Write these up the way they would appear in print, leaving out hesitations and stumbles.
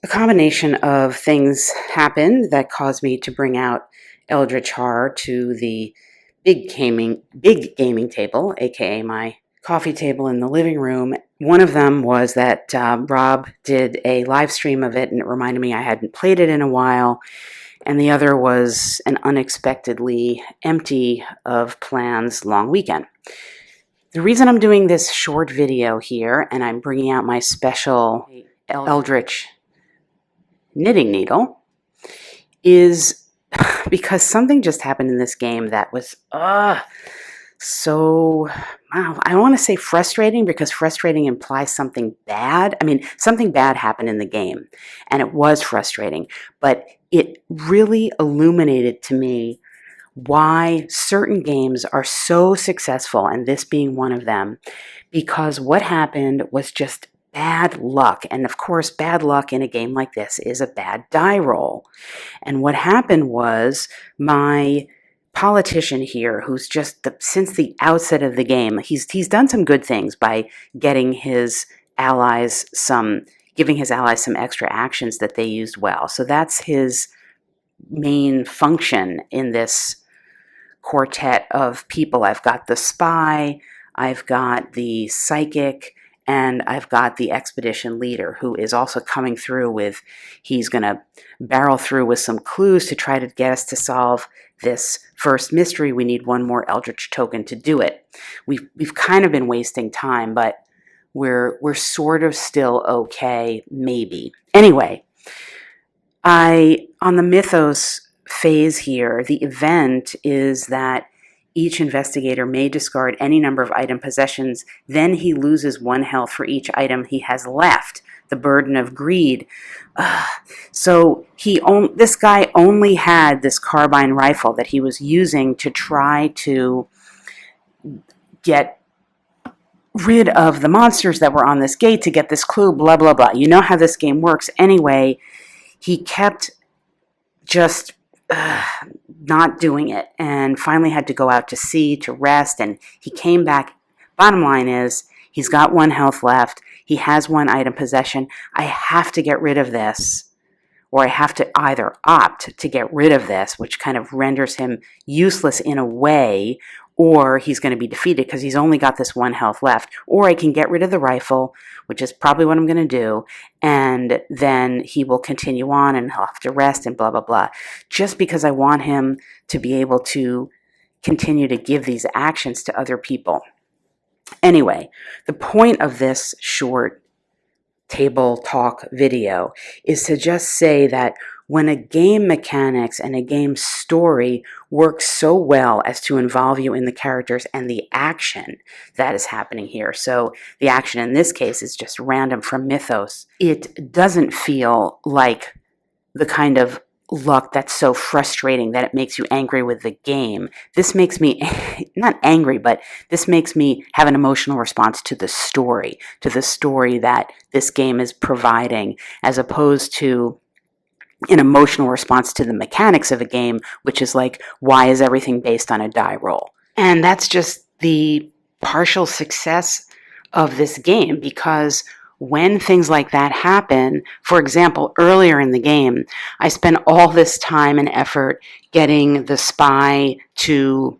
A combination of things happened that caused me to bring out Eldritch Horror to the big gaming table, aka my coffee table in the living room. One of them was that Rob did a live stream of it, and it reminded me I hadn't played it in a while. And the other was an unexpectedly empty of plans long weekend. The reason I'm doing this short video here, and I'm bringing out my special Eldritch knitting needle, is because something just happened in this game that was so, wow, I don't want to say frustrating, because frustrating implies something bad. I mean, something bad happened in the game, and it was frustrating, but it really illuminated to me why certain games are so successful, and this being one of them, because what happened was just bad luck. And of course, bad luck in a game like this is a bad die roll. And what happened was my politician here, who's just since the outset of the game, he's done some good things by getting his allies giving his allies some extra actions that they used well. So that's his main function in this quartet of people. I've got the spy, I've got the psychic, and I've got the expedition leader, who is also coming through with, he's going to barrel through with some clues to try to get us to solve this first mystery. We need one more Eldritch token to do it. We've kind of been wasting time, but we're sort of still okay, maybe. Anyway, on the Mythos phase here, the event is that each investigator may discard any number of item possessions. Then he loses 1 health for each item he has left. The burden of greed. So this guy only had this carbine rifle that he was using to try to get rid of the monsters that were on this gate, to get this clue, blah, blah, blah. You know how this game works. Anyway, he kept just not doing it, and finally had to go out to sea to rest, and he came back. Bottom line is, he's got 1 health left. He has 1 item possession. I have to get rid of this, or I have to either opt to get rid of this, which kind of renders him useless in a way, or he's going to be defeated because he's only got this 1 health left. Or I can get rid of the rifle, which is probably what I'm going to do, and then he will continue on and he'll have to rest and blah, blah, blah, just because I want him to be able to continue to give these actions to other people. Anyway, the point of this short table talk video is to just say that when a game mechanics and a game story works so well as to involve you in the characters and the action that is happening here, so the action in this case is just random from Mythos, it doesn't feel like the kind of luck that's so frustrating that it makes you angry with the game. This makes me, not angry, but this makes me have an emotional response to the story that this game is providing, as opposed to an emotional response to the mechanics of a game, which is like, why is everything based on a die roll? And that's just the partial success of this game, because when things like that happen, for example, earlier in the game, I spent all this time and effort getting the spy to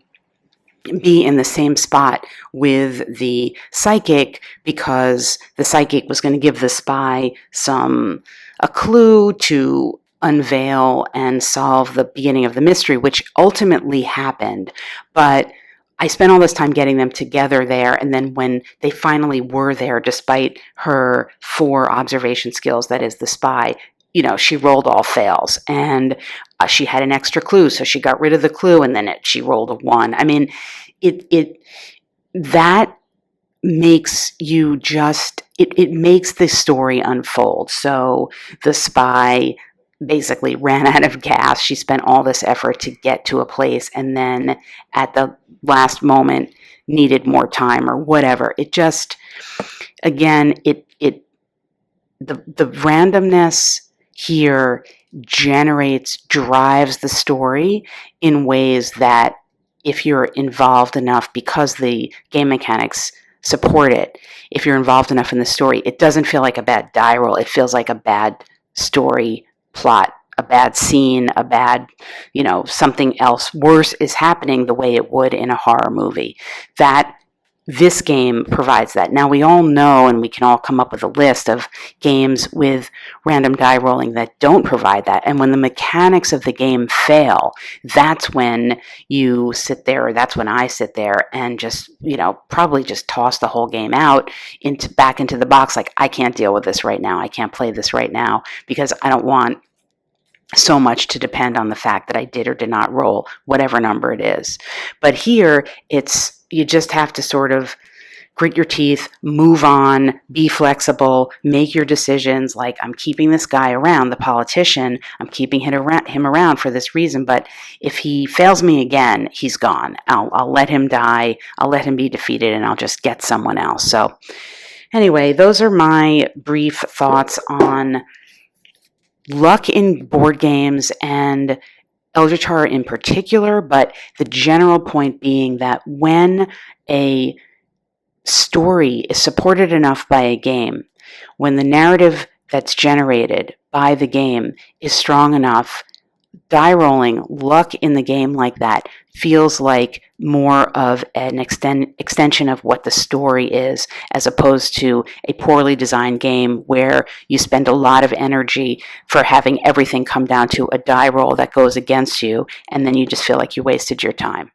be in the same spot with the psychic, because the psychic was going to give the spy a clue to unveil and solve the beginning of the mystery, which ultimately happened. But I spent all this time getting them together there, and then when they finally were there, despite her 4 observation skills, that is the spy, she rolled all fails, and she had an extra clue, so she got rid of the clue, and then she rolled a 1. I mean, that makes you just, it makes the story unfold. So the spy basically ran out of gas. She spent all this effort to get to a place, and then at the last moment needed more time or whatever. It just, again, the randomness here drives the story in ways that, if you're involved enough, because the game mechanics support it, if you're involved enough in the story, it doesn't feel like a bad die roll. It feels like a bad story, plot, a bad scene, a bad, something else worse is happening the way it would in a horror movie. That this game provides that. Now, we all know, and we can all come up with a list of games with random die rolling that don't provide that. And when the mechanics of the game fail, that's when you sit there, or that's when I sit there and just, probably just toss the whole game out back into the box. Like, I can't deal with this right now. I can't play this right now because I don't want so much to depend on the fact that I did or did not roll whatever number it is. But here, you just have to sort of grit your teeth, move on, be flexible, make your decisions. Like, I'm keeping this guy around, the politician, I'm keeping him around for this reason, but if he fails me again, he's gone. I'll let him die, I'll let him be defeated, and I'll just get someone else. So anyway, those are my brief thoughts on luck in board games and Eldritch Horror in particular, but the general point being that when a story is supported enough by a game, when the narrative that's generated by the game is strong enough, die rolling, luck in the game like that feels like more of an extension of what the story is, as opposed to a poorly designed game where you spend a lot of energy for having everything come down to a die roll that goes against you, and then you just feel like you wasted your time.